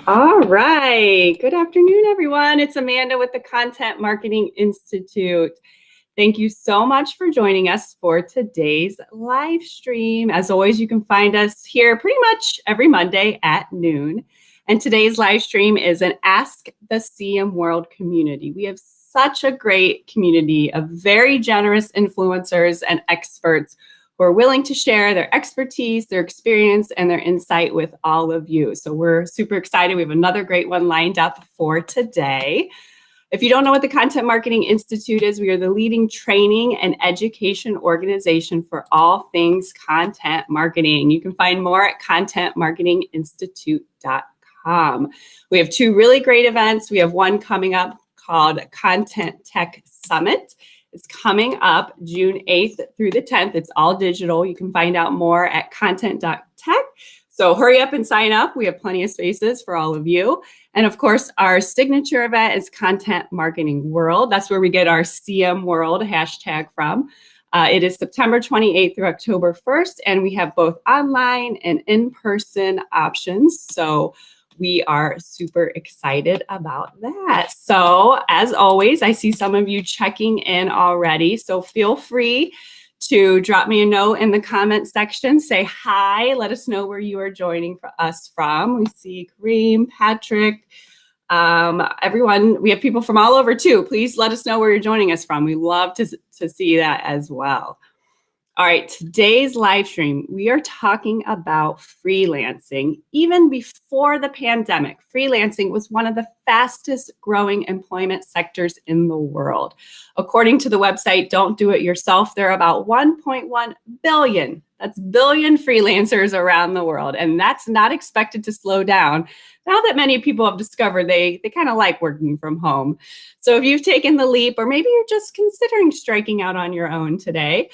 All right. Good afternoon, everyone. It's Amanda with the Content Marketing Institute. Thank you so much for joining us for today's live stream. As always, you can find us here pretty much every Monday at noon. And today's live stream is an Ask the CMWorld community. We have such a great community of very generous influencers and experts who are willing to share their expertise, their experience, and their insight with all of you. So we're super excited. We have another great one lined up for today. If you don't know what the Content Marketing Institute is, we are the leading training and education organization for all things content marketing. You can find more at contentmarketinginstitute.com. We have two really great events. We have one coming up called Content Tech Summit. It's coming up June 8th through the 10th. It's all digital. You can find out more at content.tech. So hurry up and sign up. We have plenty of spaces for all of you. And of course, our signature event is Content Marketing World. That's where we get our CMWorld hashtag from. It is September 28th through October 1st, and we have both online and in-person options. So we are super excited about that. So as always, I see some of you checking in already. So feel free to drop me a note in the comment section. Say hi. Let us know where you are joining us from. We see Kareem, Patrick, everyone. We have people from all over too. Please let us know where you're joining us from. We love to see that as well. All right, today's live stream, we are talking about freelancing. Even before the pandemic, freelancing was one of the fastest growing employment sectors in the world. According to the website, Don't Do It Yourself, there are about 1.1 billion, that's billion freelancers around the world. And that's not expected to slow down now that many people have discovered they kind of like working from home. So if you've taken the leap, or maybe you're just considering striking out on your own today,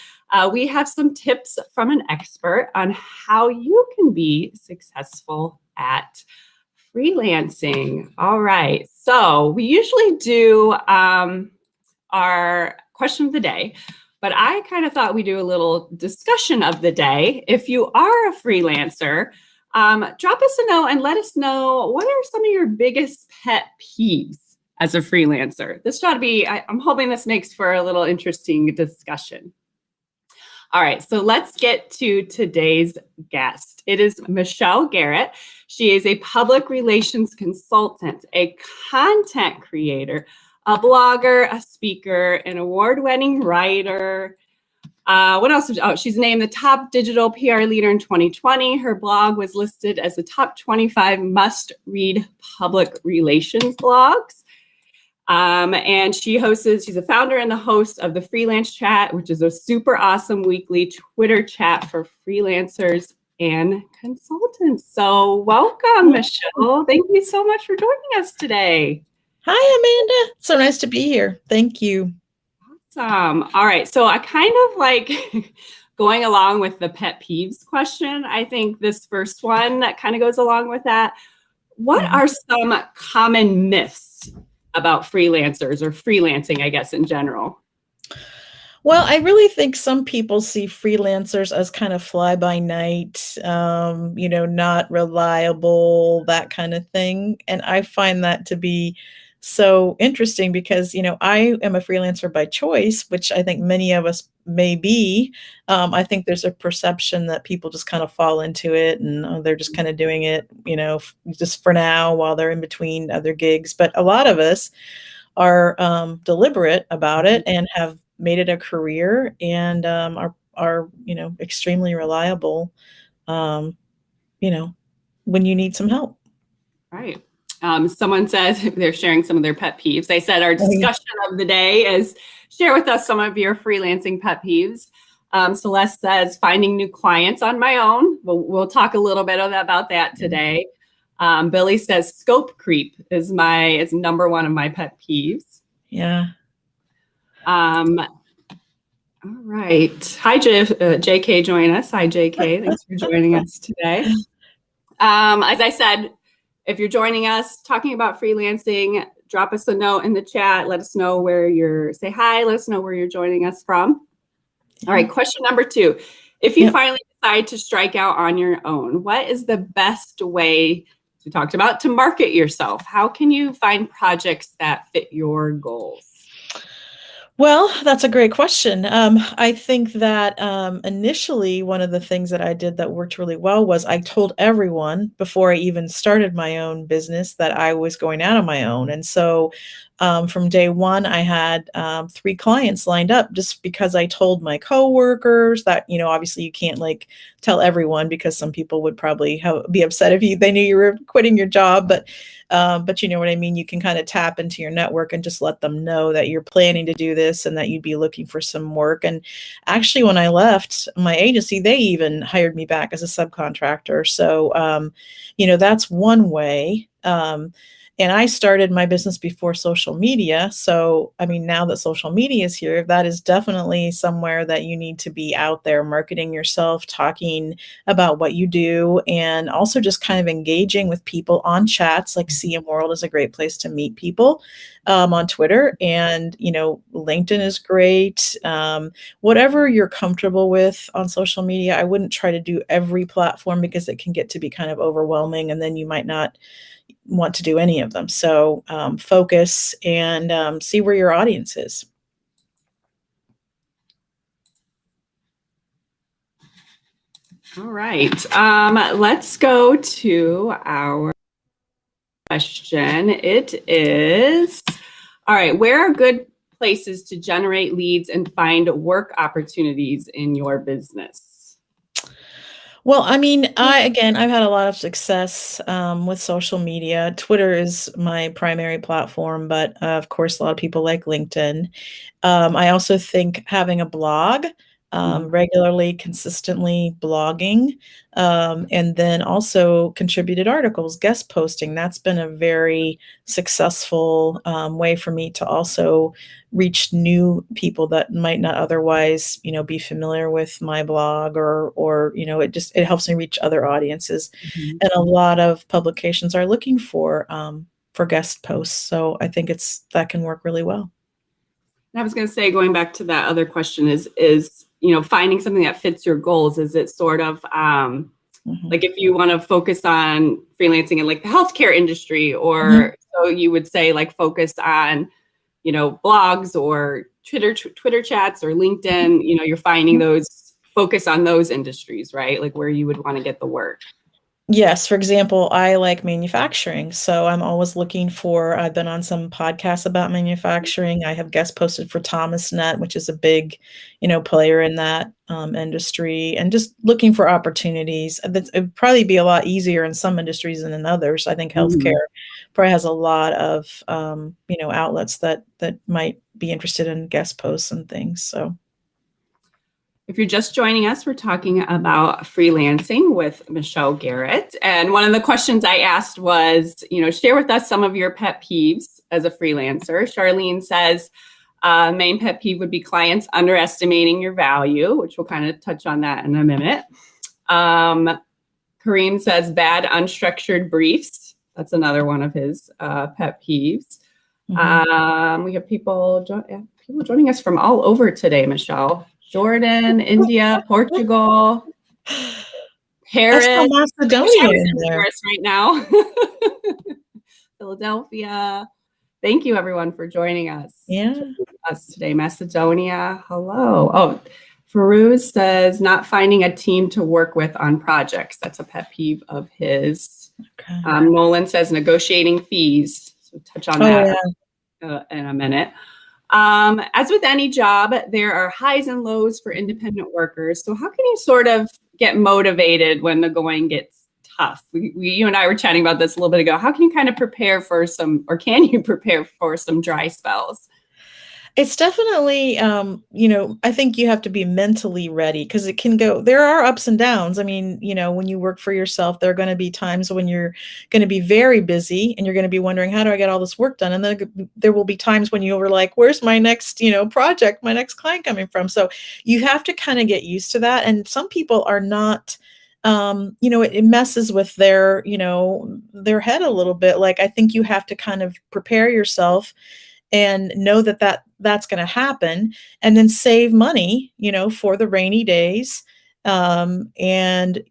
we have some tips from an expert on how you can be successful at freelancing. All right, so we usually do our question of the day, but I kind of thought we'd do a little discussion of the day. If you are a freelancer, drop us a note and let us know, what are some of your biggest pet peeves as a freelancer? This ought to be, I'm hoping this makes for a little interesting discussion. All right, so let's get to today's guest. It is Michelle Garrett. She is a public relations consultant, a content creator, a blogger, a speaker, an award-winning writer. What else? She's named the top digital PR leader in 2020. Her blog was listed as the top 25 must-read public relations blogs. And she's a founder and the host of the Freelance Chat, which is a super awesome weekly Twitter chat for freelancers and consultants. So welcome, Michelle. Thank you so much for joining us today. Hi, Amanda. So nice to be here. Thank you. Awesome. All right. So I kind of like going along with the pet peeves question. I think this first one that kind of goes along with that. What are some common myths about freelancers or freelancing, I guess, in general? Well, I really think some people see freelancers as kind of fly by night, not reliable, that kind of thing. And I find that to be so interesting because, I am a freelancer by choice, which I think many of us may be. I think there's a perception that people just kind of fall into it and they're just kind of doing it, just for now while they're in between other gigs. But a lot of us are deliberate about it and have made it a career and are extremely reliable, when you need some help. Right. Someone says they're sharing some of their pet peeves. They said our discussion of the day is share with us some of your freelancing pet peeves. Celeste says finding new clients on my own. We'll talk a little bit about that today. Billy says scope creep is number one of my pet peeves. Yeah. All right. Hi, JK, join us. Hi, JK. Thanks for joining us today. As I said, if you're joining us talking about freelancing, drop us a note in the chat. Let us know say hi. Let us know where you're joining us from. All right. Question number 2. If you finally decide to strike out on your own, what is the best way we talked about to market yourself. How can you find projects that fit your goals? Well, that's a great question. I think that initially, one of the things that I did that worked really well was I told everyone before I even started my own business that I was going out on my own. And so from day one, I had 3 clients lined up just because I told my coworkers that, obviously you can't like tell everyone because some people would probably be upset if they knew you were quitting your job. But you know what I mean? You can kind of tap into your network and just let them know that you're planning to do this and that you'd be looking for some work. And actually, when I left my agency, they even hired me back as a subcontractor. So, that's one way. And I started my business before social media. So, I mean, now that social media is here, that is definitely somewhere that you need to be out there marketing yourself, talking about what you do, and also just kind of engaging with people on chats. Like CMWorld is a great place to meet people on Twitter. And, LinkedIn is great. Whatever you're comfortable with on social media, I wouldn't try to do every platform because it can get to be kind of overwhelming and then you might not want to do any of them. So focus and see where your audience is. All right. Let's go to our question. It is, all right, where are good places to generate leads and find work opportunities in your business? Well, I mean, I've had a lot of success with social media. Twitter is my primary platform, but of course, a lot of people like LinkedIn. I also think having a blog, regularly, consistently blogging, and then also contributed articles, guest posting. That's been a very successful way for me to also reach new people that might not otherwise, be familiar with my blog or it helps me reach other audiences. Mhm. And a lot of publications are looking for guest posts. So I think that can work really well. I was going to say, going back to that other question is, finding something that fits your goals. Is it sort of like if you want to focus on freelancing in like the healthcare industry, or so you would say like focus on, blogs or Twitter chats or LinkedIn, you're finding those, focus on those industries, right? Like where you would want to get the work. Yes. For example, I like manufacturing. So I'm always looking I've been on some podcasts about manufacturing. I have guest posted for ThomasNet, which is a big, player in that industry, and just looking for opportunities. It'd probably be a lot easier in some industries than in others. I think healthcare probably has a lot of, outlets that might be interested in guest posts and things. So. If you're just joining us, we're talking about freelancing with Michelle Garrett. And one of the questions I asked was, share with us some of your pet peeves as a freelancer. Charlene says, main pet peeve would be clients underestimating your value, which we'll kind of touch on that in a minute. Kareem says bad unstructured briefs. That's another one of his pet peeves. We have people joining us from all over today, Michelle. Jordan, India, Portugal, Paris. Macedonia in there Paris right now. Philadelphia. Thank you, everyone, for joining us. Us today. Macedonia. Hello. Oh, Farouz says not finding a team to work with on projects. That's a pet peeve of his. Okay. Nolan says negotiating fees. So touch on that in a minute. As with any job, there are highs and lows for independent workers. So how can you sort of get motivated when the going gets tough? You and I were chatting about this a little bit ago. How can you kind of prepare for can you prepare for some dry spells? It's definitely, I think you have to be mentally ready because there are ups and downs. I mean, when you work for yourself, there are going to be times when you're going to be very busy and you're going to be wondering, how do I get all this work done? And then there will be times when you're like, where's my next, project, my next client coming from? So you have to kind of get used to that. And some people are not, it messes with their head a little bit. Like, I think you have to kind of prepare yourself and know that's going to happen, and then save money, for the rainy days. And,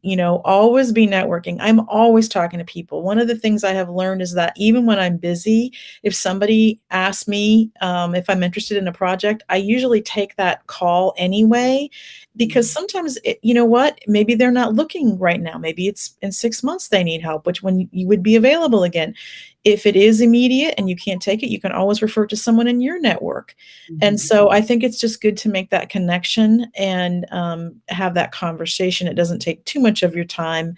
always be networking. I'm always talking to people. One of the things I have learned is that even when I'm busy, if somebody asks me if I'm interested in a project, I usually take that call anyway, because sometimes, you know what, maybe they're not looking right now. Maybe it's in 6 months they need help, which when you would be available again. If it is immediate and you can't take it, you can always refer to someone in your network. And so I think it's just good to make that connection and have that conversation. It doesn't take too much of your time.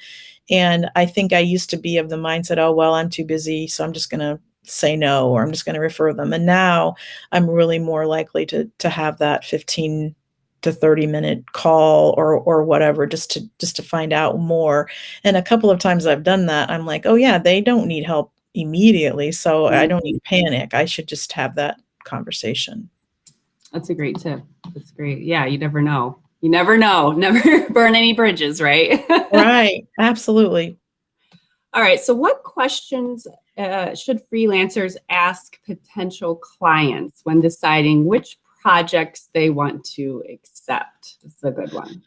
And I think I used to be of the mindset, oh, well, I'm too busy, so I'm just going to say no, or I'm just going to refer them. And now I'm really more likely to have that 15 to 30-minute call or whatever, just to find out more. And a couple of times I've done that, I'm like, oh yeah, they don't need help immediately, so I don't need to panic. I should just have that conversation. That's a great tip. That's great. Yeah, you never know. You never know. Never burn any bridges, right? Right. Absolutely. All right. So what questions should freelancers ask potential clients when deciding which projects they want to accept? This is a good one.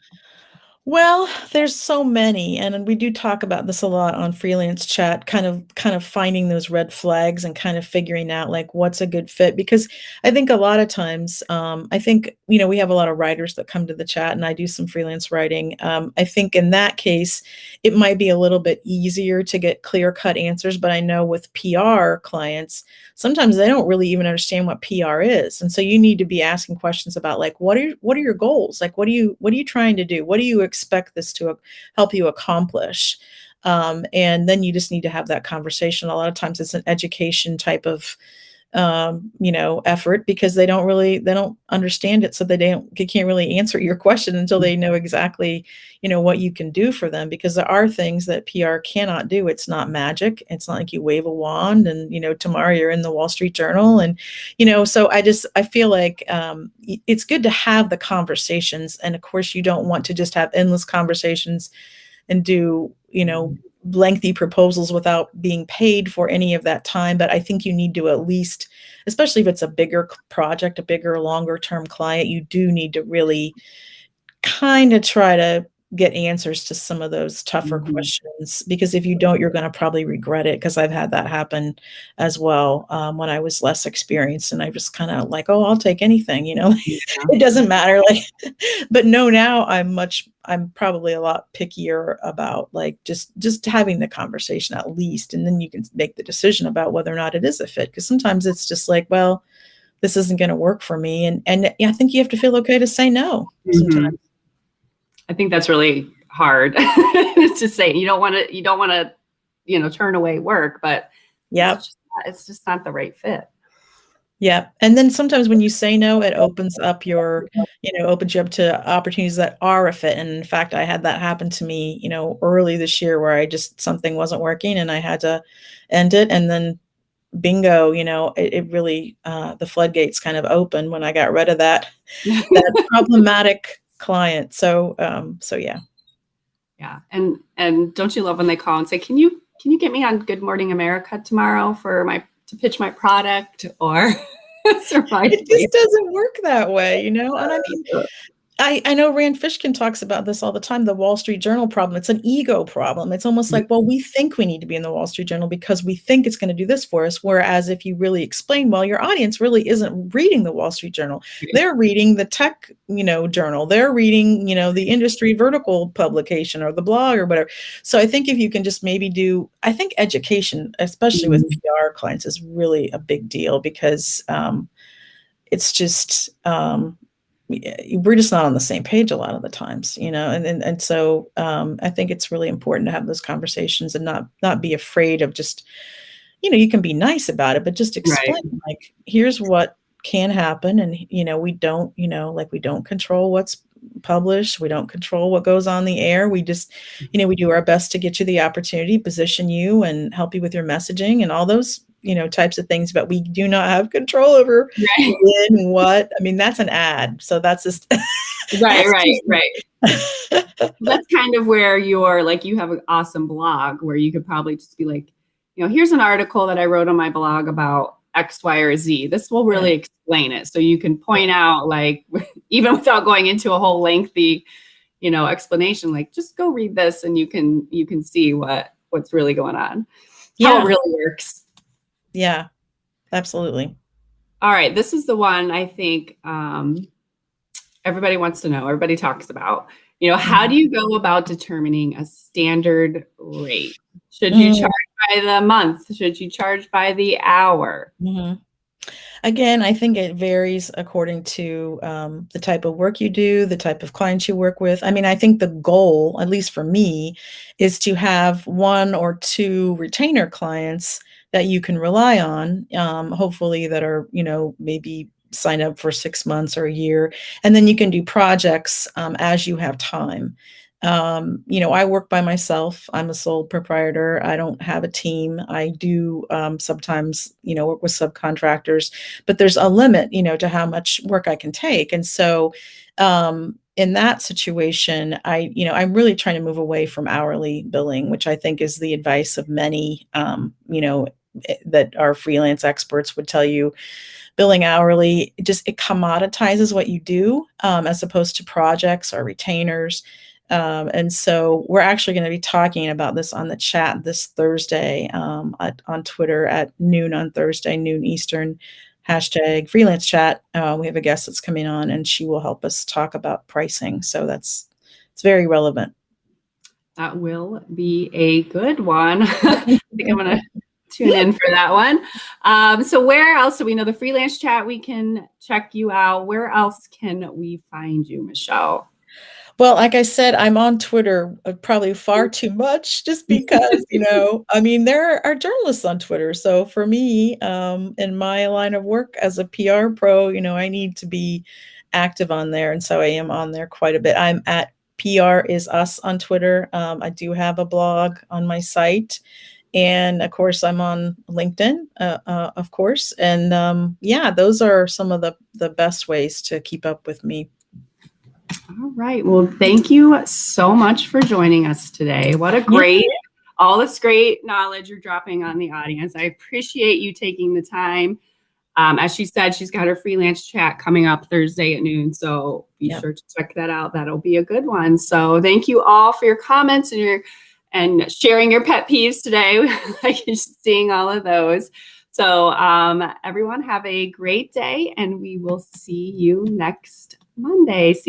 Well, there's so many, and we do talk about this a lot on Freelance Chat, kind of finding those red flags and kind of figuring out like what's a good fit. Because I think a lot of times, I think, we have a lot of writers that come to the chat, and I do some freelance writing. I think in that case, it might be a little bit easier to get clear-cut answers, but I know with PR clients, sometimes they don't really even understand what PR is. And so you need to be asking questions about like, what are your goals? Like, what are you trying to do? What do you expect this to help you accomplish? And then you just need to have that conversation. A lot of times it's an education type of effort, because they don't understand it. So they can't really answer your question until they know exactly, what you can do for them, because there are things that PR cannot do. It's not magic. It's not like you wave a wand and, tomorrow you're in the Wall Street Journal. And, so I feel like it's good to have the conversations. And of course you don't want to just have endless conversations and do, lengthy proposals without being paid for any of that time. But I think you need to at least, especially if it's a bigger project, a bigger, longer term client, you do need to really kind of try to get answers to some of those tougher questions, because if you don't, you're going to probably regret it. Because I've had that happen as well when I was less experienced, and I just kind of like, oh, I'll take anything, it doesn't matter. Like, but no, now I'm probably a lot pickier about like just having the conversation at least, and then you can make the decision about whether or not it is a fit. Because sometimes it's just like, well, this isn't going to work for me, and I think you have to feel okay to say no sometimes. I think that's really hard to say. You don't want to, turn away work, but yeah, it's just not the right fit. Yeah. And then sometimes when you say no, it opens you up to opportunities that are a fit. And in fact, I had that happen to me, early this year, where something wasn't working and I had to end it. And then bingo, it really, the floodgates kind of opened when I got rid of that problematic client. So yeah. Yeah. And don't you love when they call and say, can you get me on Good Morning America tomorrow to pitch my product? Or it just doesn't work that way, And I mean, I know Rand Fishkin talks about this all the time, the Wall Street Journal problem. It's an ego problem. It's almost like, well, we think we need to be in the Wall Street Journal because we think it's going to do this for us. Whereas if you really explain, well, your audience really isn't reading the Wall Street Journal. They're reading the tech, journal. They're reading, the industry vertical publication or the blog or whatever. So I think if you can just maybe I think education, especially with PR clients, is really a big deal, because it's just, we're just not on the same page a lot of the times, and so I think it's really important to have those conversations and not be afraid of just, you can be nice about it, but just explain, right, like, here's what can happen. And, we don't, we don't control what's published. We don't control what goes on the air. We just, we do our best to get you the opportunity, position you, and help you with your messaging and all those, types of things, but we do not have control over when and what. I mean, that's an ad. So that's just right. That's kind of where you're like, you have an awesome blog where you could probably just be like, here's an article that I wrote on my blog about X, Y, or Z. This will really explain it. So you can point out, like, even without going into a whole lengthy, explanation. Like, just go read this and you can see what's really going on, Yeah. how it really works. Yeah, absolutely. All right, this is the one I think everybody wants to know, everybody talks about. How do you go about determining a standard rate? Should you charge by the month? Should you charge by the hour? Again, I think it varies according to the type of work you do, the type of clients you work with. I mean, I think the goal, at least for me, is to have 1 or 2 retainer clients that you can rely on, hopefully that are, maybe sign up for 6 months or a year, and then you can do projects as you have time. I work by myself. I'm a sole proprietor. I don't have a team. I do sometimes, work with subcontractors, but there's a limit, to how much work I can take. And so, in that situation, I'm really trying to move away from hourly billing, which I think is the advice of many, that are freelance experts would tell you. Billing hourly, it commoditizes what you do, as opposed to projects or retainers. And so we're actually going to be talking about this on the chat this Thursday, on Twitter at noon on Thursday, noon Eastern, hashtag freelance chat. We have a guest that's coming on and she will help us talk about pricing. So it's very relevant. That will be a good one. I think I'm going to tune in for that one. So where else? So we know the freelance chat, we can check you out. Where else can we find you, Michelle? Well, like I said, I'm on Twitter probably far too much just because, there are journalists on Twitter. So for me, in my line of work as a PR pro, I need to be active on there. And so I am on there quite a bit. I'm at PR is Us on Twitter. I do have a blog on my site. And of course, I'm on LinkedIn, of course. And those are some of the best ways to keep up with me. All right. Well, thank you so much for joining us today. What a great, all this great knowledge you're dropping on the audience. I appreciate you taking the time. As she said, she's got her freelance chat coming up Thursday at noon. So be sure to check that out. That'll be a good one. So thank you all for your comments and sharing your pet peeves today. Like seeing all of those. So everyone have a great day and we will see you next Monday.